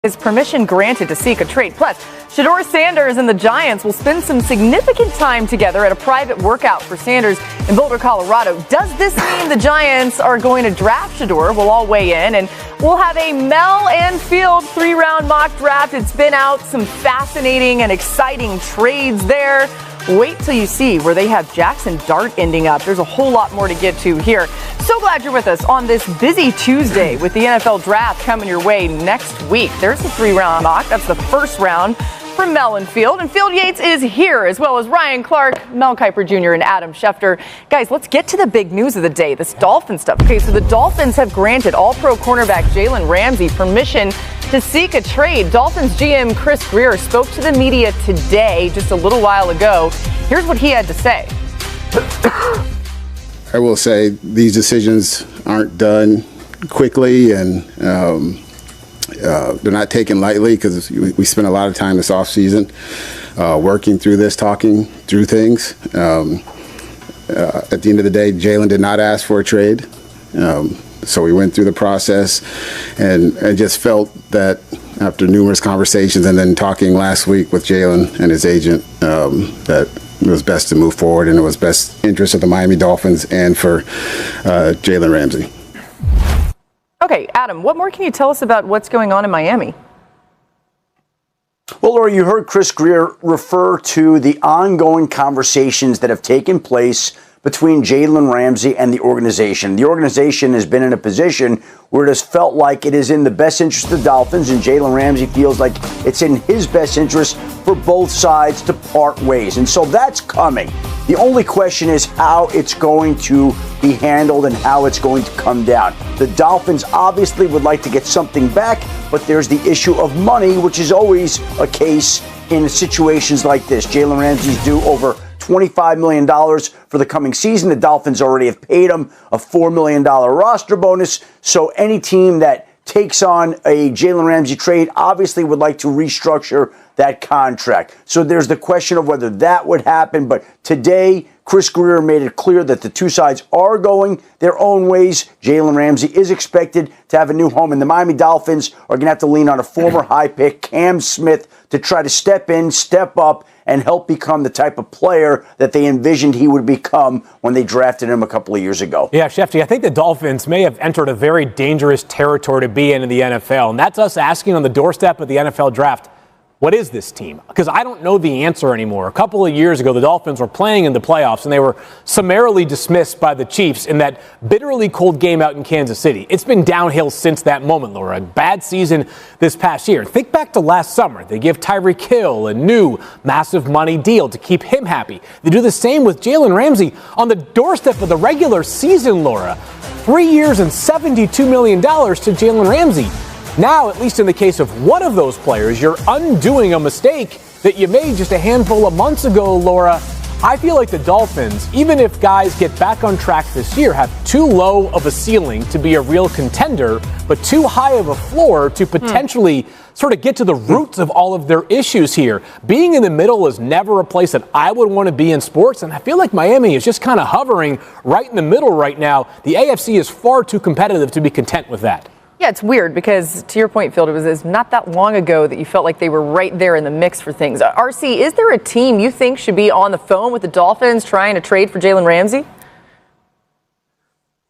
Is permission granted to seek a trade? Plus, Shedeur Sanders and the Giants will spend some significant time together at a private workout for Sanders in Boulder, Colorado. Does this mean the Giants are going to draft Shedeur? We'll all weigh in, and we'll have a Mel and Field 3-round mock draft. It's been out, some fascinating and exciting trades there. Wait till you see where they have Jackson Dart ending up. There's a whole lot more to get to here. So glad you're with us on this busy Tuesday with the NFL Draft coming your way next week. There's the 3-round mock. That's the first round from Mel and Field. And Field Yates is here, as well as Ryan Clark, Mel Kiper Jr., and Adam Schefter. Guys, let's get to the big news of the day, this Dolphin stuff. Okay, so the Dolphins have granted All-Pro cornerback Jalen Ramsey permission to seek a trade. Dolphins GM Chris Grier spoke to the media today, just a little while ago. Here's what he had to say. I will say these decisions aren't done quickly, and they're not taken lightly because we spent a lot of time this offseason working through this, talking through things. At the end of the day, Jalen did not ask for a trade. So we went through the process and just felt that after numerous conversations and then talking last week with Jalen and his agent, that it was best to move forward, and it was best interest of the Miami Dolphins and for Jalen Ramsey. Okay, Adam, what more can you tell us about what's going on in Miami? Well, Laura, you heard Chris Grier refer to the ongoing conversations that have taken place between Jalen Ramsey and the organization. The organization has been in a position where it has felt like it is in the best interest of the Dolphins, and Jalen Ramsey feels like it's in his best interest for both sides to part ways. And so that's coming. The only question is how it's going to be handled and how it's going to come down. The Dolphins obviously would like to get something back, but there's the issue of money, which is always a case in situations like this. Jalen Ramsey's due over $25 million for the coming season. The Dolphins already have paid him a $4 million roster bonus. So any team that takes on a Jalen Ramsey trade obviously would like to restructure that contract. So there's the question of whether that would happen. But today, Chris Grier made it clear that the two sides are going their own ways. Jalen Ramsey is expected to have a new home, and the Miami Dolphins are going to have to lean on a former high pick, Cam Smith, to try to step in, step up, and help become the type of player that they envisioned he would become when they drafted him a couple of years ago. Yeah, Shefty, I think the Dolphins may have entered a very dangerous territory to be in the NFL, and that's us asking on the doorstep of the NFL draft, what is this team? Because I don't know the answer anymore. A couple of years ago, the Dolphins were playing in the playoffs, and they were summarily dismissed by the Chiefs in that bitterly cold game out in Kansas City. It's been downhill since that moment, Laura. A bad season this past year. Think back to last summer. They give Tyreek Hill a new massive money deal to keep him happy. They do the same with Jalen Ramsey on the doorstep of the regular season, Laura. 3 years and $72 million to Jalen Ramsey. Now, at least in the case of one of those players, you're undoing a mistake that you made just a handful of months ago, Laura. I feel like the Dolphins, even if guys get back on track this year, have too low of a ceiling to be a real contender, but too high of a floor to potentially sort of get to the roots of all of their issues here. Being in the middle is never a place that I would want to be in sports, and I feel like Miami is just kind of hovering right in the middle right now. The AFC is far too competitive to be content with that. Yeah, it's weird because, to your point, Field, it was not that long ago that you felt like they were right there in the mix for things. RC, is there a team you think should be on the phone with the Dolphins trying to trade for Jalen Ramsey?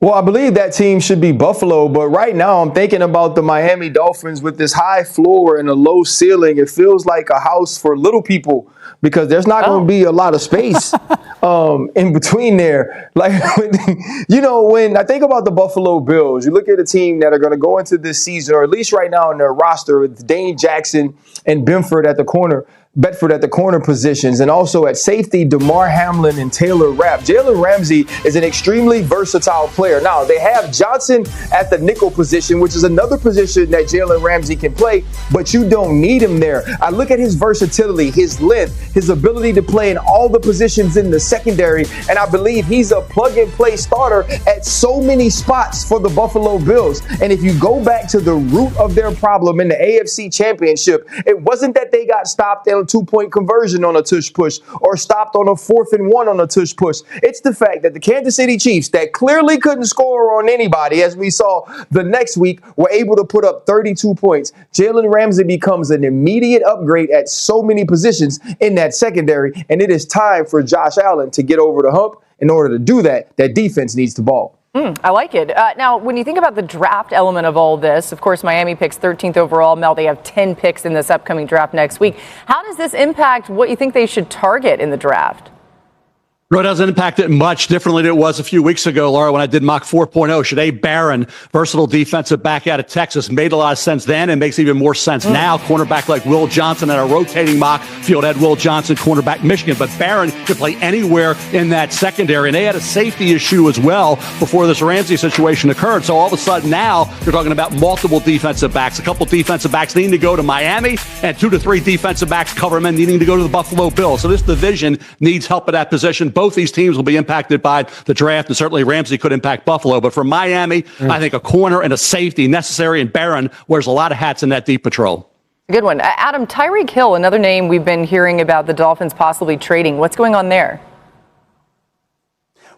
Well, I believe that team should be Buffalo, but right now I'm thinking about the Miami Dolphins with this high floor and a low ceiling. It feels like a house for little people because there's not going to be a lot of space in between there. Like, when I think about the Buffalo Bills, you look at a team that are going to go into this season, or at least right now in their roster, with Dane Jackson and Bedford at the corner positions, and also at safety, DeMar Hamlin and Taylor Rapp. Jalen Ramsey is an extremely versatile player. Now, they have Johnson at the nickel position, which is another position that Jalen Ramsey can play, but you don't need him there. I look at his versatility, his length, his ability to play in all the positions in the secondary, and I believe he's a plug-and-play starter at so many spots for the Buffalo Bills. And if you go back to the root of their problem in the AFC Championship, it wasn't that they got stopped in a 2-point conversion on a tush push or stopped on a 4th and 1 on a tush push. It's the fact that the Kansas City Chiefs, that clearly couldn't score on anybody, as we saw the next week, were able to put up 32 points. Jalen Ramsey becomes an immediate upgrade at so many positions in that secondary, and it is time for Josh Allen to get over the hump. In order to do that, that defense needs the ball. I like it. Now, when you think about the draft element of all this, of course, Miami picks 13th overall. Mel, they have 10 picks in this upcoming draft next week. How does this impact what you think they should target in the draft? It doesn't impact it much differently than it was a few weeks ago, Laura, when I did Mock 4.0. Shanae Barron, versatile defensive back out of Texas, made a lot of sense then and makes even more sense now. Cornerback like Will Johnson, and a rotating mock field had Will Johnson, cornerback Michigan. But Barron could play anywhere in that secondary. And they had a safety issue as well before this Ramsey situation occurred. So all of a sudden now you're talking about multiple defensive backs. A couple defensive backs needing to go to Miami and 2 to 3 defensive backs cover men needing to go to the Buffalo Bills. So this division needs help at that position. Both these teams will be impacted by the draft, and certainly Ramsey could impact Buffalo. But for Miami, I think a corner and a safety necessary, and Barron wears a lot of hats in that deep patrol. Good one. Adam, Tyreek Hill, another name we've been hearing about the Dolphins possibly trading. What's going on there?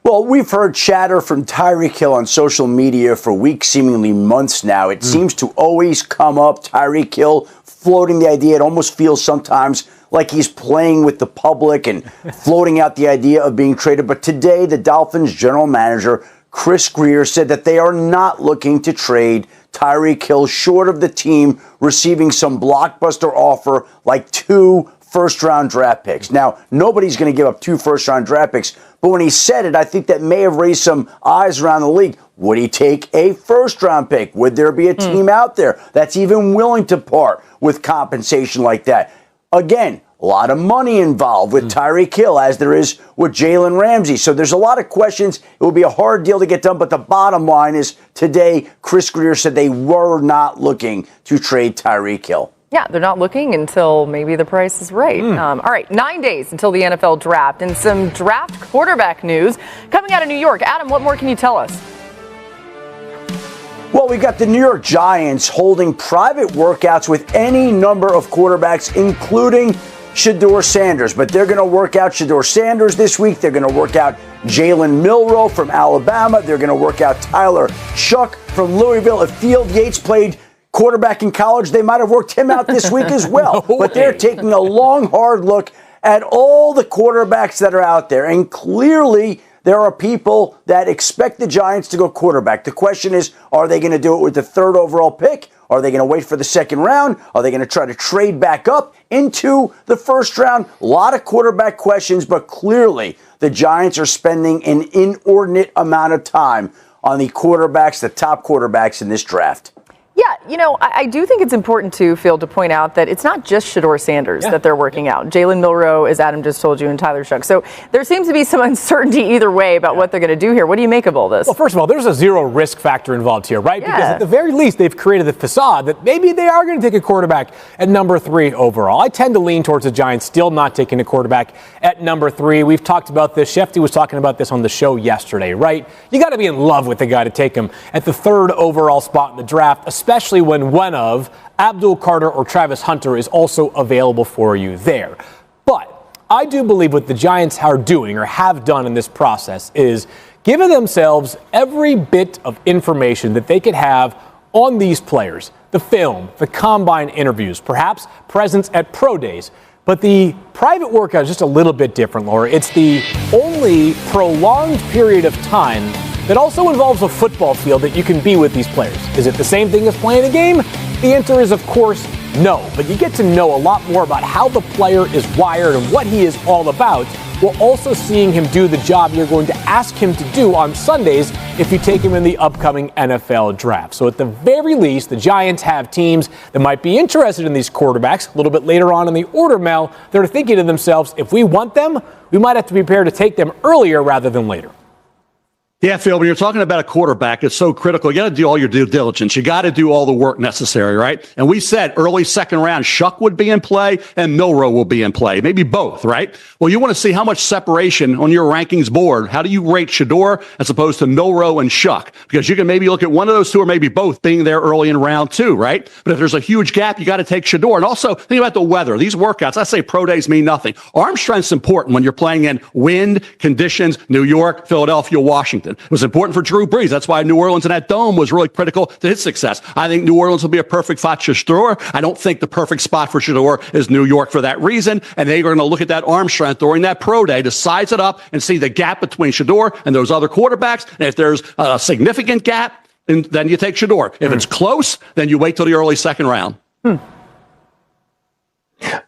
Well, we've heard chatter from Tyreek Hill on social media for weeks, seemingly months now. It seems to always come up, Tyreek Hill floating the idea. It almost feels sometimes like he's playing with the public and floating out the idea of being traded. But today, the Dolphins general manager, Chris Grier, said that they are not looking to trade Tyreek Hill, short of the team receiving some blockbuster offer like 2 first-round draft picks. Now, nobody's going to give up 2 first-round draft picks, but when he said it, I think that may have raised some eyes around the league. Would he take a first-round pick? Would there be a team out there that's even willing to part with compensation like that? Again, a lot of money involved with Tyreek Hill, as there is with Jalen Ramsey. So there's a lot of questions. It will be a hard deal to get done, but the bottom line is today, Chris Grier said they were not looking to trade Tyreek Hill. Yeah, they're not looking until maybe the price is right. All right, 9 days until the NFL draft, and some draft quarterback news coming out of New York. Adam, what more can you tell us? Well, we got the New York Giants holding private workouts with any number of quarterbacks, including Shedeur Sanders. But they're going to work out Shedeur Sanders this week. They're going to work out Jalen Milroe from Alabama. They're going to work out Tyler Shuck from Louisville. If Field Yates played quarterback in college, they might have worked him out this week as well. But they're taking a long, hard look at all the quarterbacks that are out there. And clearly, there are people that expect the Giants to go quarterback. The question is, are they going to do it with the 3rd overall pick? Are they going to wait for the 2nd round? Are they going to try to trade back up into the 1st round? A lot of quarterback questions, but clearly the Giants are spending an inordinate amount of time on the quarterbacks, the top quarterbacks in this draft. Yeah, you know, I do think it's important to, Phil, to point out that it's not just Shedeur Sanders that they're working out. Jalen Milroe, as Adam just told you, and Tyler Shuck. So there seems to be some uncertainty either way about what they're going to do here. What do you make of all this? Well, first of all, there's a zero risk factor involved here, right? Because at the very least, they've created the facade that maybe they are going to take a quarterback at number 3 overall. I tend to lean towards the Giants still not taking a quarterback at number 3. We've talked about this. Shefty was talking about this on the show yesterday, right? You got to be in love with the guy to take him at the 3rd overall spot in the draft, especially when one of Abdul Carter or Travis Hunter is also available for you there. But I do believe what the Giants are doing or have done in this process is giving themselves every bit of information that they could have on these players. The film, the combine interviews, perhaps presence at pro days. But the private workout is just a little bit different, Laura. It's the only prolonged period of time that also involves a football field that you can be with these players. Is it the same thing as playing a game? The answer is, of course, no. But you get to know a lot more about how the player is wired and what he is all about, while also seeing him do the job you're going to ask him to do on Sundays if you take him in the upcoming NFL draft. So at the very least, the Giants have teams that might be interested in these quarterbacks. A little bit later on in the order, Mel, they're thinking to themselves, if we want them, we might have to be prepared to take them earlier rather than later. Yeah, Phil, when you're talking about a quarterback, it's so critical. You got to do all your due diligence. You got to do all the work necessary, right? And we said early second round, Shuck would be in play and Milroe will be in play. Maybe both, right? Well, you want to see how much separation on your rankings board. How do you rate Shedeur as opposed to Milroe and Shuck? Because you can maybe look at one of those two or maybe both being there early in round 2, right? But if there's a huge gap, you got to take Shedeur. And also think about the weather. These workouts, I say pro days mean nothing. Arm strength's important when you're playing in wind conditions, New York, Philadelphia, Washington. It was important for Drew Brees. That's why New Orleans in that dome was really critical to his success. I think New Orleans will be a perfect spot for Shedeur. I don't think the perfect spot for Shedeur is New York for that reason. And they're going to look at that arm strength during that pro day to size it up and see the gap between Shedeur and those other quarterbacks. And if there's a significant gap, then you take Shedeur. If it's close, then you wait till the early second round. I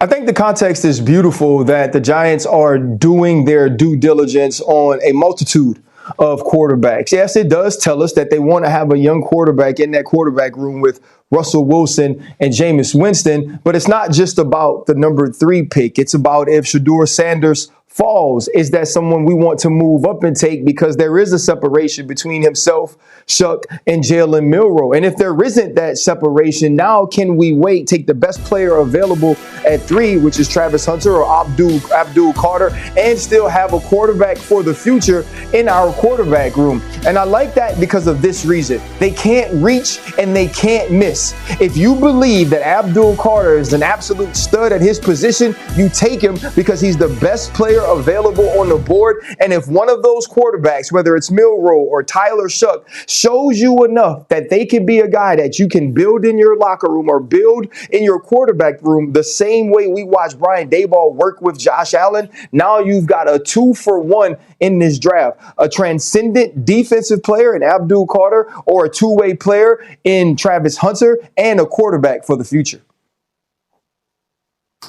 think the context is beautiful that the Giants are doing their due diligence on a multitude of quarterbacks. Yes, it does tell us that they want to have a young quarterback in that quarterback room with Russell Wilson and Jameis Winston, but it's not just about the number 3 pick. It's about if Shedeur Sanders falls, is that someone we want to move up and take, because there is a separation between himself, Shuck, and Jalen Milroe. And if there isn't that separation, now can we wait, take the best player available at 3, which is Travis Hunter or Abdul Carter, and still have a quarterback for the future in our quarterback room? And I like that because of this reason. They can't reach and they can't miss. If you believe that Abdul Carter is an absolute stud at his position, you take him because he's the best player available on the board. And if one of those quarterbacks, whether it's Milroe or Tyler Shuck, shows you enough that they can be a guy that you can build in your locker room or build in your quarterback room the same way we watched Brian Daboll work with Josh Allen, now you've got a 2-for-1 in this draft. A transcendent defensive player in Abdul Carter, or a two-way player in Travis Hunter, and a quarterback for the future.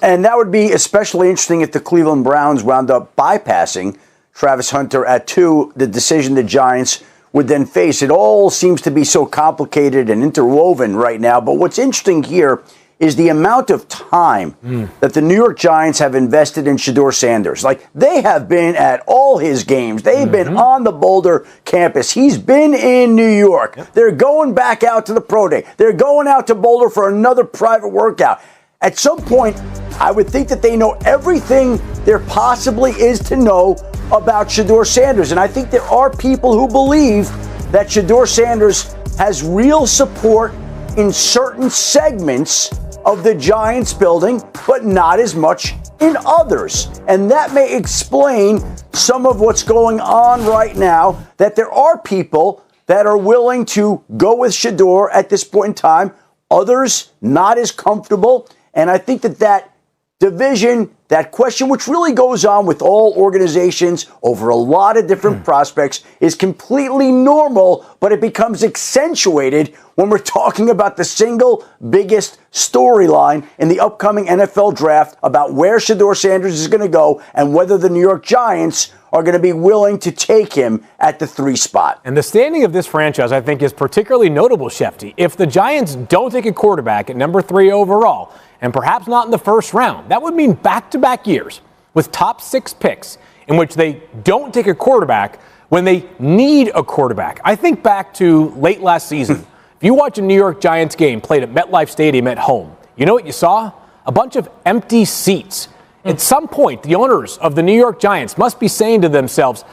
And that would be especially interesting if the Cleveland Browns wound up bypassing Travis Hunter at 2, the decision the Giants would then face. It all seems to be so complicated and interwoven right now. But what's interesting here is the amount of time that the New York Giants have invested in Shedeur Sanders. Like, they have been at all his games. They've been on the Boulder campus. He's been in New York. Yep. They're going back out to the pro day. They're going out to Boulder for another private workout. At some point, I would think that they know everything there possibly is to know about Shedeur Sanders. And I think there are people who believe that Shedeur Sanders has real support in certain segments of the Giants building, but not as much in others. And that may explain some of what's going on right now, that there are people that are willing to go with Shedeur at this point in time, others not as comfortable. And I think that division, that question, which really goes on with all organizations over a lot of different prospects, is completely normal, but it becomes accentuated when we're talking about the single biggest storyline in the upcoming NFL draft about where Shedeur Sanders is going to go and whether the New York Giants are going to be willing to take him at the 3 spot. And the standing of this franchise, I think, is particularly notable, Shefty. If the Giants don't take a quarterback at number 3 overall, and perhaps not in the first round, that would mean back-to-back years with top 6 picks in which they don't take a quarterback when they need a quarterback. I think back to late last season. If you watch a New York Giants game played at MetLife Stadium at home, you know what you saw? A bunch of empty seats. At some point, the owners of the New York Giants must be saying to themselves,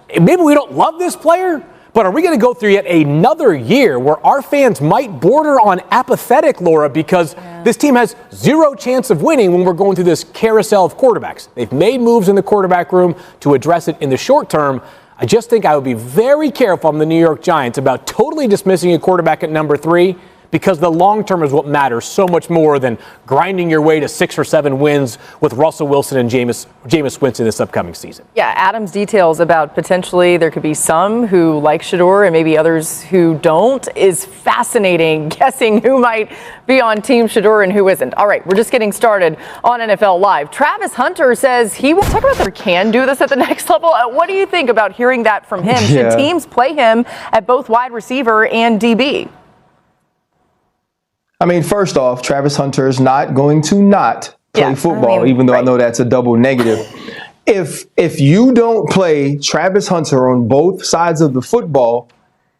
maybe we don't love this player, but are we going to go through yet another year where our fans might border on apathetic, Laura, because this team has zero chance of winning when we're going through this carousel of quarterbacks? They've made moves in the quarterback room to address it in the short term. I just think I would be very careful on the New York Giants about totally dismissing a quarterback at number 3, because the long term is what matters so much more than grinding your way to 6 or 7 wins with Russell Wilson and Jameis Winston this upcoming season. Yeah, Adam's details about potentially there could be some who like Shedeur and maybe others who don't is fascinating, guessing who might be on Team Shedeur and who isn't. All right, we're just getting started on NFL Live. Travis Hunter says he will talk about their can do this at the next level. What do you think about hearing that from him? Should teams play him at both wide receiver and DB? I mean, first off, Travis Hunter is not going to not play football, even though I know that's a double negative. If you don't play Travis Hunter on both sides of the football,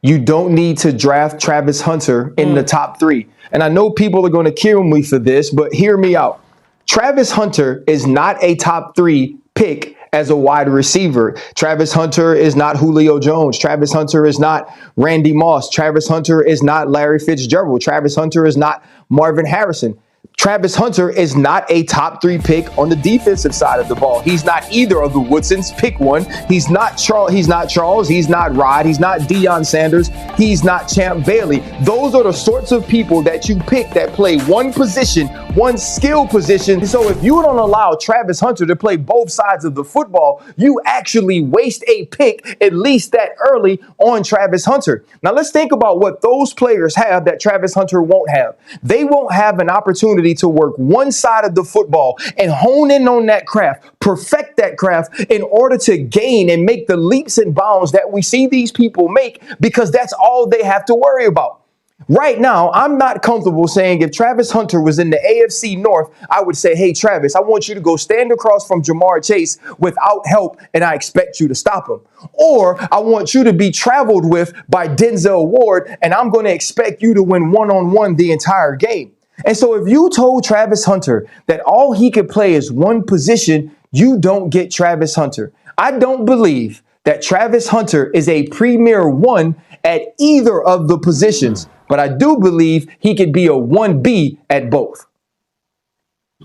you don't need to draft Travis Hunter in the top 3. And I know people are going to kill me for this, but hear me out. Travis Hunter is not a top 3 pick as a wide receiver. Travis Hunter is not Julio Jones. Travis Hunter is not Randy Moss. Travis Hunter is not Larry Fitzgerald. Travis Hunter is not Marvin Harrison. Travis Hunter is not a top 3 pick on the defensive side of the ball. He's not either of the Woodsons. Pick one. He's not Charles. He's not Rod. He's not Deion Sanders. He's not Champ Bailey. Those are the sorts of people that you pick that play one position, one skill position. So if you don't allow Travis Hunter to play both sides of the football, you actually waste a pick at least that early on Travis Hunter. Now let's think about what those players have that Travis Hunter won't have. They won't have an opportunity to work one side of the football and hone in on that craft, perfect that craft in order to gain and make the leaps and bounds that we see these people make, because that's all they have to worry about. Right now, I'm not comfortable saying if Travis Hunter was in the AFC North, I would say, hey, Travis, I want you to go stand across from Jamar Chase without help, and I expect you to stop him. Or I want you to be traveled with by Denzel Ward, and I'm going to expect you to win one-on-one the entire game. And so if you told Travis Hunter that all he could play is one position, you don't get Travis Hunter. I don't believe that Travis Hunter is a premier 1 at either of the positions, but I do believe he could be a 1B at both.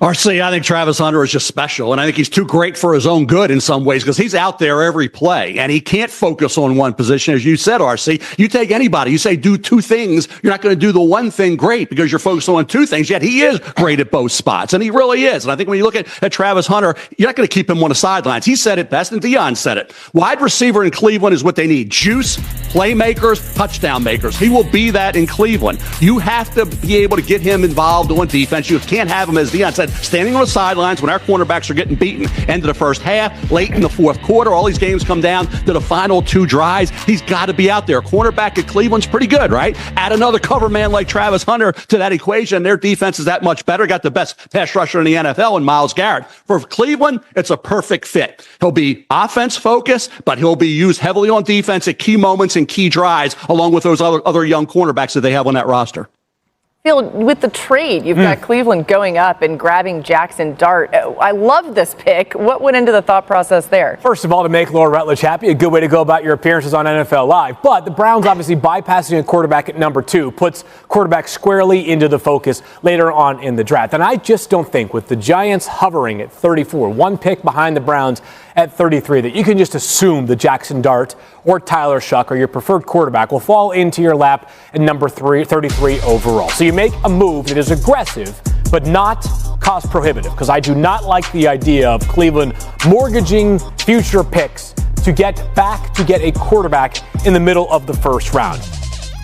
RC, I think Travis Hunter is just special, and I think he's too great for his own good in some ways because he's out there every play, and he can't focus on one position, as you said, RC. You take anybody, you say do 2 things, you're not going to do the one thing great because you're focused on 2 things, yet he is great at both spots, and he really is. And I think when you look at Travis Hunter, you're not going to keep him on the sidelines. He said it best, and Deion said it. Wide receiver in Cleveland is what they need. Juice, playmakers, touchdown makers. He will be that in Cleveland. You have to be able to get him involved on defense. You can't have him, as Deion said, standing on the sidelines when our cornerbacks are getting beaten. End of the first half, late in the fourth quarter, all these games come down to the final 2 drives. He's got to be out there. Cornerback at Cleveland's pretty good, right? Add another cover man like Travis Hunter to that equation. Their defense is that much better. Got the best pass rusher in the NFL in Myles Garrett. For Cleveland, it's a perfect fit. He'll be offense focused, but he'll be used heavily on defense at key moments and key drives, along with those other young cornerbacks that they have on that roster. Phil, with the trade, you've got Cleveland going up and grabbing Jackson Dart. I love this pick. What went into the thought process there? First of all, to make Laura Rutledge happy, a good way to go about your appearances on NFL Live. But the Browns obviously bypassing a quarterback at number 2 puts quarterback squarely into the focus later on in the draft. And I just don't think with the Giants hovering at 34, 1 pick behind the Browns at 33, that you can just assume that Jackson Dart or Tyler Shuck or your preferred quarterback will fall into your lap at number 33 overall. So you make a move that is aggressive, but not cost prohibitive, because I do not like the idea of Cleveland mortgaging future picks to get a quarterback in the middle of the first round.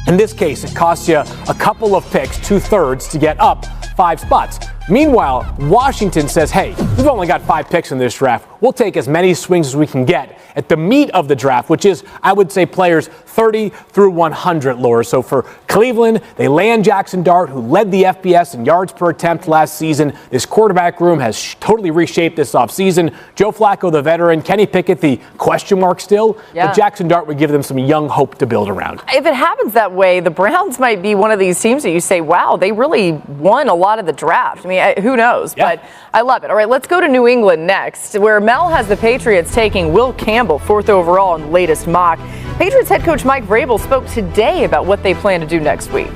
In this case, it costs you a couple of picks, 2/3, to get up 5 spots. Meanwhile, Washington says, hey, we've only got 5 picks in this draft. We'll take as many swings as we can get at the meat of the draft, which is, I would say, players 30 through 100, Laura. So for Cleveland, they land Jackson Dart, who led the FBS in yards per attempt last season. This quarterback room has totally reshaped this offseason. Joe Flacco, the veteran, Kenny Pickett, the question mark still. Yeah. But Jackson Dart would give them some young hope to build around. If it happens that way, the Browns might be one of these teams that you say, wow, they really won a lot of the draft. I mean, who knows? Yeah. But I love it. All right, let's go to New England next, where Mel has the Patriots taking Will Campbell 4th overall in the latest mock. Patriots head coach Mike Vrabel spoke today about what they plan to do next week.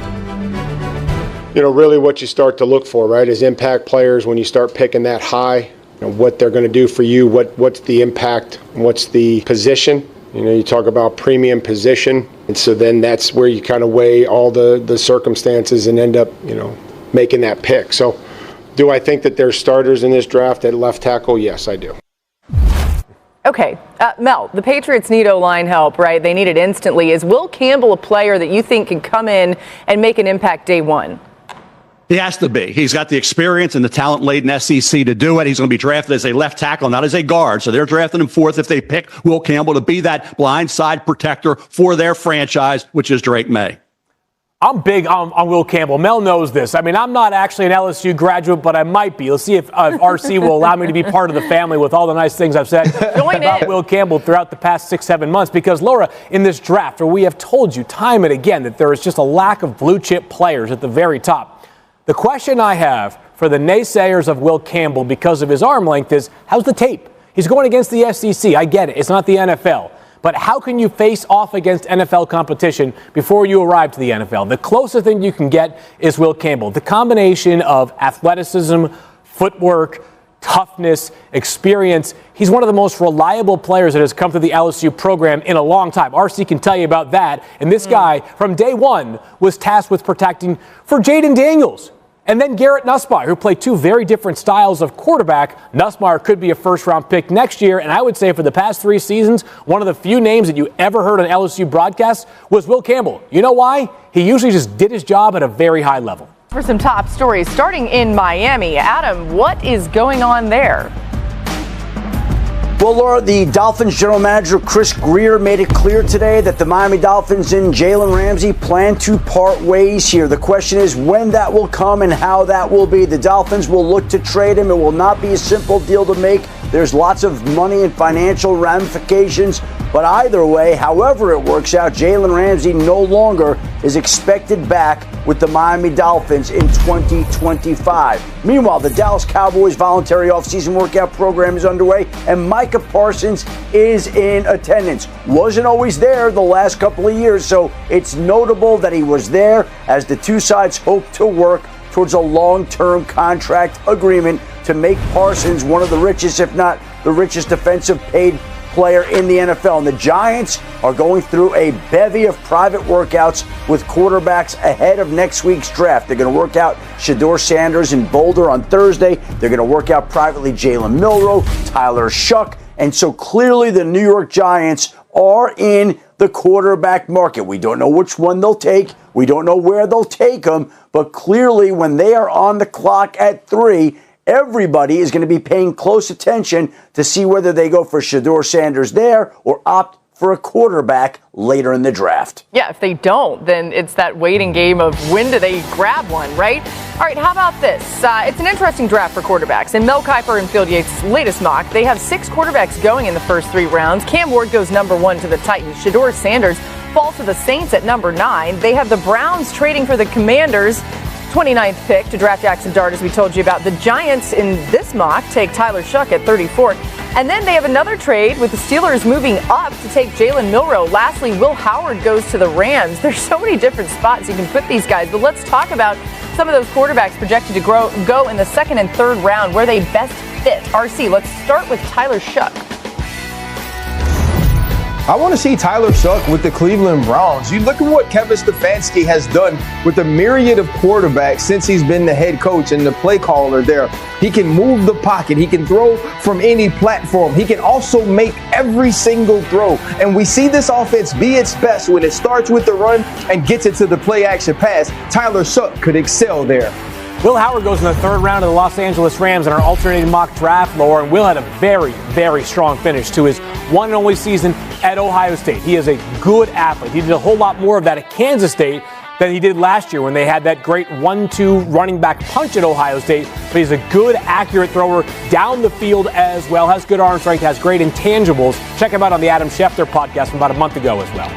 You know, really what you start to look for, right, is impact players when you start picking that high. You know, what they're going to do for you, what's the impact, what's the position. You know, you talk about premium position, and so then that's where you kind of weigh all the circumstances and end up, you know, making that pick. So do I think that there's starters in this draft at left tackle? Yes, I do. Okay, Mel, the Patriots need O-line help, right? They need it instantly. Is Will Campbell a player that you think can come in and make an impact day one? He has to be. He's got the experience and the talent-laden SEC to do it. He's going to be drafted as a left tackle, not as a guard. So they're drafting him 4th if they pick Will Campbell to be that blind side protector for their franchise, which is Drake May. I'm big on Will Campbell. Mel knows this. I mean, I'm not actually an LSU graduate, but I might be. Let's see if RC will allow me to be part of the family with all the nice things I've said about Will Campbell throughout the past 6-7 months. Because, Laura, in this draft, where we have told you time and again that there is just a lack of blue-chip players at the very top, the question I have for the naysayers of Will Campbell because of his arm length is, how's the tape? He's going against the SEC. I get it. It's not the NFL. But how can you face off against NFL competition before you arrive to the NFL? The closest thing you can get is Will Campbell. The combination of athleticism, footwork, toughness, experience. He's one of the most reliable players that has come through the LSU program in a long time. RC can tell you about that. And this guy, from day one, was tasked with protecting for Jaden Daniels. And then Garrett Nussmeier, who played two very different styles of quarterback. Nussmeier could be a first-round pick next year. And I would say for the past 3 seasons, one of the few names that you ever heard on LSU broadcasts was Will Campbell. You know why? He usually just did his job at a very high level. For some top stories, starting in Miami. Adam, what is going on there? Well, Laura, the Dolphins general manager Chris Grier made it clear today that the Miami Dolphins and Jalen Ramsey plan to part ways here. The question is when that will come and how that will be. The Dolphins will look to trade him. It will not be a simple deal to make. There's lots of money and financial ramifications. But either way, however it works out, Jalen Ramsey no longer is expected back with the Miami Dolphins in 2025. Meanwhile, the Dallas Cowboys voluntary offseason workout program is underway, and Micah Parsons is in attendance. Wasn't always there the last couple of years, so it's notable that he was there as the two sides hope to work towards a long-term contract agreement to make Parsons one of the richest, if not the richest defensive paid player in the NFL. And the Giants are going through a bevy of private workouts with quarterbacks ahead of next week's draft. They're going to work out Shedeur Sanders in Boulder on Thursday. They're going to work out privately Jalen Milroe, Tyler Shuck. And so clearly the New York Giants are in the quarterback market. We don't know which one they'll take. We don't know where they'll take them. But clearly when they are on the clock at 3, everybody is going to be paying close attention to see whether they go for Shedeur Sanders there or opt for a quarterback later in the draft. Yeah, if they don't, then it's that waiting game of when do they grab one, right? All right, how about this? It's an interesting draft for quarterbacks. In Mel Kiper and Field Yates' latest mock, they have 6 quarterbacks going in the first 3 rounds. Cam Ward goes number 1 to the Titans. Shedeur Sanders falls to the Saints at number 9. They have the Browns trading for the Commanders' 29th pick to draft Jackson Dart, as we told you about. The Giants in this mock take Tyler Shuck at 34th. And then they have another trade with the Steelers moving up to take Jalen Milroe. Lastly, Will Howard goes to the Rams. There's so many different spots you can put these guys. But let's talk about some of those quarterbacks projected to go in the 2nd and 3rd round, where they best fit. RC, let's start with Tyler Shuck. I want to see Tyler Shuck with the Cleveland Browns. You look at what Kevin Stefanski has done with a myriad of quarterbacks since he's been the head coach and the play caller there. He can move the pocket. He can throw from any platform. He can also make every single throw. And we see this offense be its best when it starts with the run and gets it to the play action pass. Tyler Shuck could excel there. Will Howard goes in the 3rd round of the Los Angeles Rams in our alternating mock draft, Laura, and Will had a very, very strong finish to his one and only season at Ohio State. He is a good athlete. He did a whole lot more of that at Kansas State than he did last year when they had that great 1-2 running back punch at Ohio State. But he's a good, accurate thrower down the field as well, has good arm strength, has great intangibles. Check him out on the Adam Schefter podcast from about a month ago as well.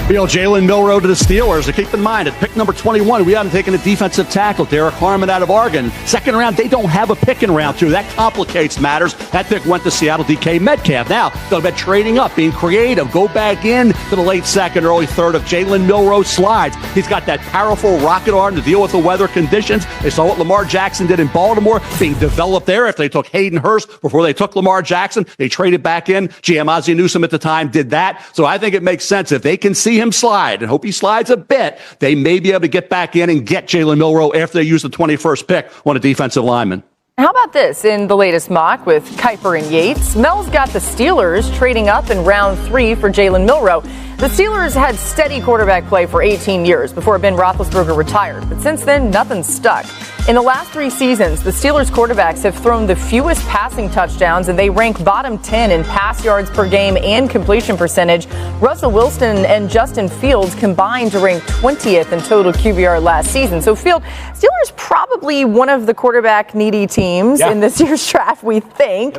You know, Jalen Milroe to the Steelers. And keep in mind, at pick number 21, we haven't taken a defensive tackle, Derek Harmon out of Oregon. 2nd round, they don't have a pick in round 2. That complicates matters. That pick went to Seattle, DK Metcalf. Now, they'll be trading up, being creative, go back in to the late 2nd, early 3rd of Jalen Milroe slides. He's got that powerful rocket arm to deal with the weather conditions. They saw what Lamar Jackson did in Baltimore, being developed there after they took Hayden Hurst before they took Lamar Jackson. They traded back in. GM Ozzie Newsome at the time did that. So I think it makes sense if they can see him slide and hope he slides a bit, they may be able to get back in and get Jalen Milroe after they use the 21st pick on a defensive lineman. How about this in the latest mock with Kiper and Yates? Mel's got the Steelers trading up in round 3 for Jalen Milroe. The Steelers had steady quarterback play for 18 years before Ben Roethlisberger retired, but since then, nothing's stuck. In the last 3 seasons, the Steelers quarterbacks have thrown the fewest passing touchdowns, and they rank bottom 10 in pass yards per game and completion percentage. Russell Wilson and Justin Fields combined to rank 20th in total QBR last season. So, Steelers probably one of the quarterback-needy teams in this year's draft, we think.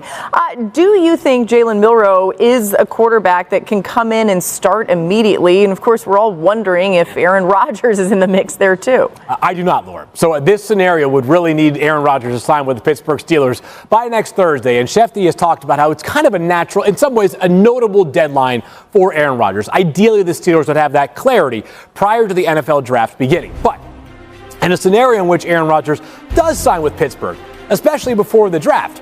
Do you think Jalen Milroe is a quarterback that can come in and start immediately? And, of course, we're all wondering if Aaron Rodgers is in the mix there, too. I do not, Laura. So this scenario would really need Aaron Rodgers to sign with the Pittsburgh Steelers by next Thursday. And Shefty has talked about how it's kind of a natural, in some ways, a notable deadline for Aaron Rodgers. Ideally, the Steelers would have that clarity prior to the NFL draft beginning. But in a scenario in which Aaron Rodgers does sign with Pittsburgh, especially before the draft,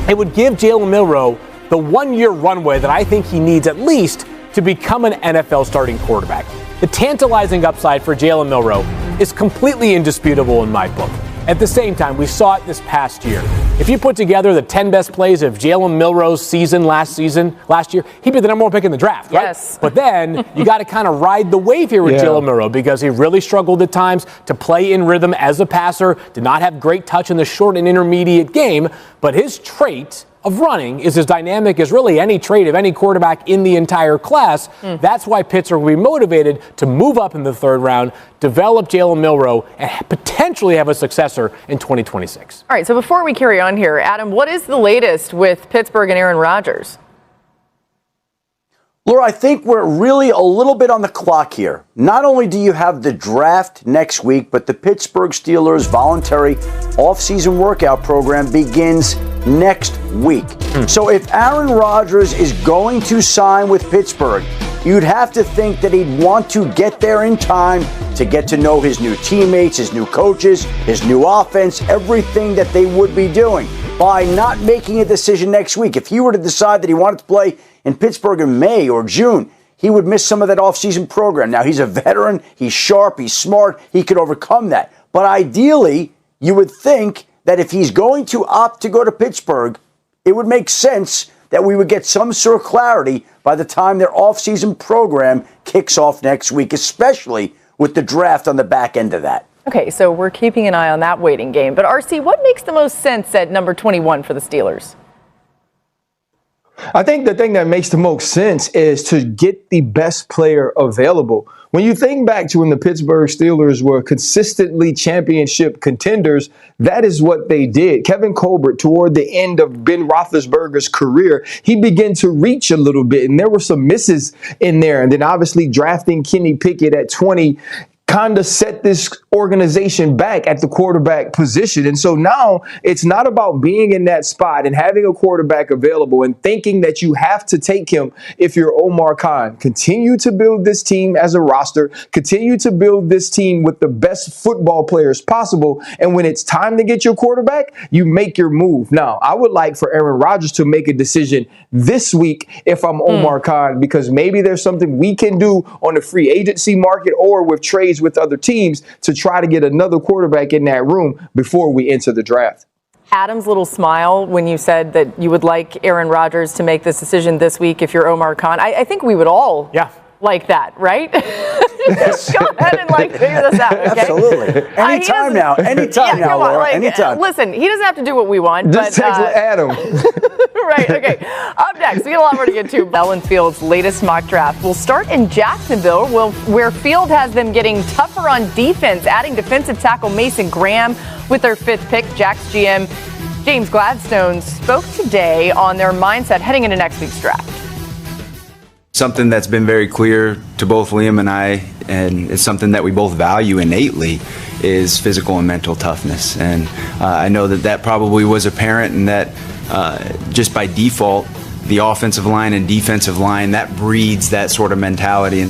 it would give Jalen Milroe the 1-year runway that I think he needs at least to become an NFL starting quarterback. The tantalizing upside for Jalen Milroe is completely indisputable in my book. At the same time, we saw it this past year. If you put together the 10 best plays of Jalen Milroe's season last year, he'd be the number 1 pick in the draft, right? Yes. But then you got to kind of ride the wave here with Jalen Milroe because he really struggled at times to play in rhythm as a passer, did not have great touch in the short and intermediate game, but his trait of running is as dynamic as really any trait of any quarterback in the entire class. That's why Pittsburgh will be motivated to move up in the 3rd round, develop Jalen Milroe, and potentially have a successor in 2026. All right, so before we carry on here, Adam, what is the latest with Pittsburgh and Aaron Rodgers? Laura, I think we're really a little bit on the clock here. Not only do you have the draft next week, but the Pittsburgh Steelers voluntary offseason workout program begins next week. So if Aaron Rodgers is going to sign with Pittsburgh, you'd have to think that he'd want to get there in time to get to know his new teammates, his new coaches, his new offense, everything that they would be doing. By not making a decision next week, if he were to decide that he wanted to play in Pittsburgh in May or June, he would miss some of that offseason program. Now, he's a veteran, he's sharp, he's smart, he could overcome that. But ideally, you would think that if he's going to opt to go to Pittsburgh, it would make sense that we would get some sort of clarity by the time their offseason program kicks off next week, especially with the draft on the back end of that. Okay, so we're keeping an eye on that waiting game. But, RC, what makes the most sense at number 21 for the Steelers? I think the thing that makes the most sense is to get the best player available. When you think back to when the Pittsburgh Steelers were consistently championship contenders, that is what they did. Kevin Colbert, toward the end of Ben Roethlisberger's career, he began to reach a little bit, and there were some misses in there. And then obviously drafting Kenny Pickett at 20 kind of set this organization back at the quarterback position. And so now it's not about being in that spot and having a quarterback available and thinking that you have to take him if you're Omar Khan. Continue to build this team as a roster. Continue to build this team with the best football players possible. And when it's time to get your quarterback, you make your move. Now, I would like for Aaron Rodgers to make a decision this week if I'm Omar Khan, because maybe there's something we can do on the free agency market or with trades with other teams to try to get another quarterback in that room before we enter the draft. Adam's little smile when you said that you would like Aaron Rodgers to make this decision this week if you're Omar Khan. I think we would all like that, right? Just go ahead and figure this out, okay? Absolutely. Anytime now, Laura, anytime. Listen, he doesn't have to do what we want. Just text Adam. Right, okay. Up next, we got a lot more to get to. Ellen Field's latest mock draft will start in Jacksonville, where Field has them getting tougher on defense, adding defensive tackle Mason Graham with their 5th pick. Jack's GM James Gladstone spoke today on their mindset heading into next week's draft. Something that's been very clear to both Liam and I, and it's something that we both value innately, is physical and mental toughness. And I know that probably was apparent, and that just by default, the offensive line and defensive line, that breeds that sort of mentality.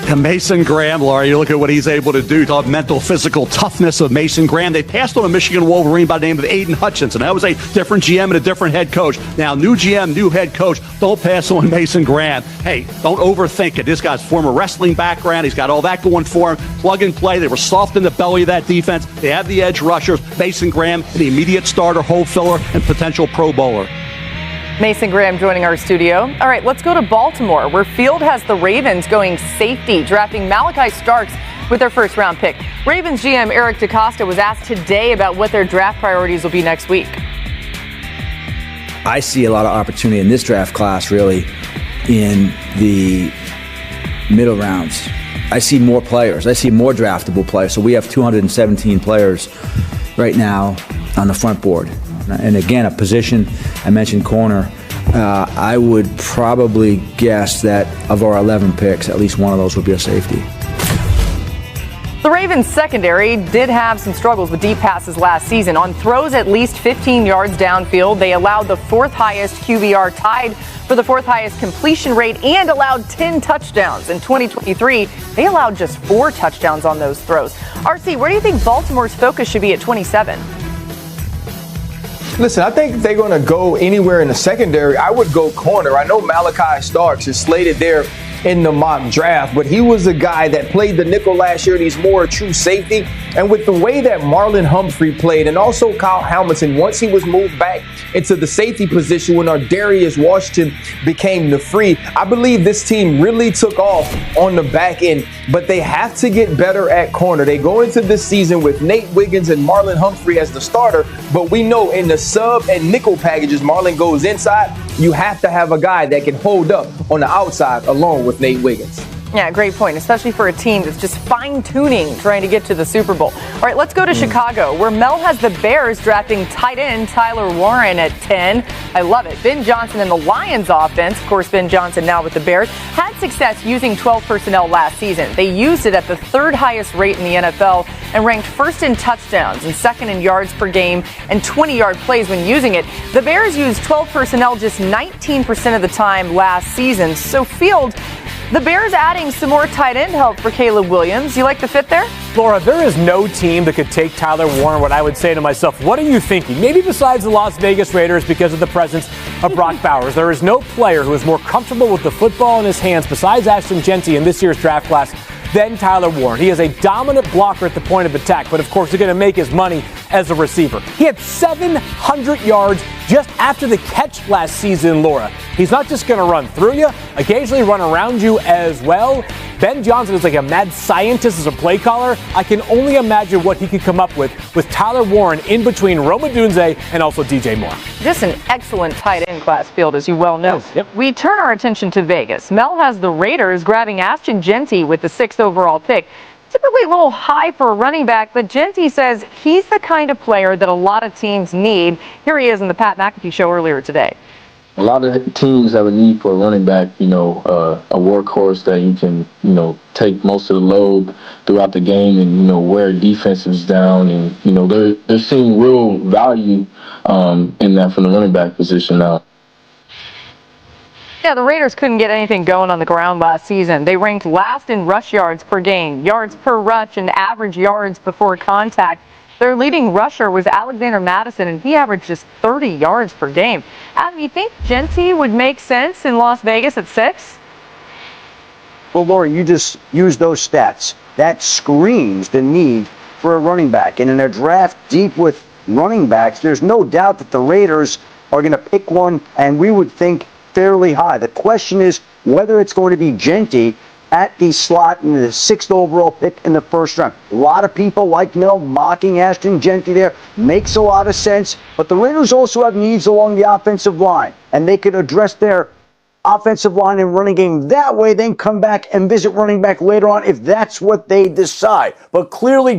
And Mason Graham, Laura, you look at what he's able to do. Talk mental, physical toughness of Mason Graham. They passed on a Michigan Wolverine by the name of Aiden Hutchinson. That was a different GM and a different head coach. Now, new GM, new head coach. Don't pass on Mason Graham. Hey, don't overthink it. This guy's former wrestling background. He's got all that going for him. Plug and play. They were soft in the belly of that defense. They have the edge rushers. Mason Graham, the immediate starter, hole filler, and potential Pro Bowler. Mason Graham joining our studio. All right, let's go to Baltimore, where Field has the Ravens going safety, drafting Malachi Starks with their first-round pick. Ravens GM Eric DeCosta was asked today about what their draft priorities will be next week. I see a lot of opportunity in this draft class, really, in the middle rounds. I see more players. I see more draftable players. So we have 217 players right now on the front board. And again, a position, I mentioned corner, I would probably guess that of our 11 picks, at least one of those would be a safety. The Ravens secondary did have some struggles with deep passes last season. On throws at least 15 yards downfield, they allowed the fourth highest QBR, tied for the fourth highest completion rate, and allowed 10 touchdowns. In 2023, they allowed just 4 touchdowns on those throws. RC, where do you think Baltimore's focus should be at 27? Listen, I think if they're going to go anywhere in the secondary, I would go corner. I know Malachi Starks is slated there in the mock draft, but he was a guy that played the nickel last year, and he's more a true safety. And with the way that Marlon Humphrey played, and also Kyle Hamilton, once he was moved back into the safety position when Darius Washington became the free, I believe this team really took off on the back end, but they have to get better at corner. They go into this season with Nate Wiggins and Marlon Humphrey as the starter, but we know in the sub and nickel packages, Marlon goes inside. You have to have a guy that can hold up on the outside along with Nate Wiggins. Yeah, great point, especially for a team that's just fine-tuning trying to get to the Super Bowl. All right, let's go to Chicago, where Mel has the Bears drafting tight end Tyler Warren at 10. I love it. Ben Johnson and the Lions offense, of course, Ben Johnson now with the Bears, had success using 12 personnel last season. They used it at the 3rd highest rate in the NFL and ranked 1st in touchdowns and 2nd in yards per game and 20-yard plays when using it. The Bears used 12 personnel just 19% of the time last season. So Field, the Bears adding some more tight end help for Caleb Williams. You like the fit there? Laura, there is no team that could take Tyler Warren. What I would say to myself, what are you thinking? Maybe besides the Las Vegas Raiders because of the presence of Brock Bowers. There is no player who is more comfortable with the football in his hands besides Ashton Jeanty in this year's draft class than Tyler Warren. He is a dominant blocker at the point of attack, but of course he's going to make his money as a receiver. He had 700 yards just after the catch last season, Laura. He's not just going to run through you, occasionally run around you as well. Ben Johnson is like a mad scientist as a play caller. I can only imagine what he could come up with Tyler Warren in between Rome Odunze and also DJ Moore. Just an excellent tight end class, Field, as you well know. Yes, yep. We turn our attention to Vegas. Mel has the Raiders grabbing Ashton Jeanty with the 6th overall pick. Typically a little high for a running back, but Jeanty says he's the kind of player that a lot of teams need. Here he is in the Pat McAfee show earlier today. A lot of teams have a need for a running back, a workhorse that you can, take most of the load throughout the game and, wear defenses down. And, they're seeing real value in that from the running back position now. Yeah, the Raiders couldn't get anything going on the ground last season. They ranked last in rush yards per game, yards per rush, and average yards before contact. Their leading rusher was Alexander Madison, and he averaged just 30 yards per game. Adam, you think Jeanty would make sense in Las Vegas at 6? Well, Laura, you just used those stats. That screams the need for a running back. And in a draft deep with running backs, there's no doubt that the Raiders are going to pick one, and we would think fairly high. The question is whether it's going to be Jeanty at the slot in the 6th overall pick in the 1st round. A lot of people like Mel mocking Ashton Jeanty there. Makes a lot of sense. But the Raiders also have needs along the offensive line, and they could address their offensive line and running game that way, then come back and visit running back later on if that's what they decide. But clearly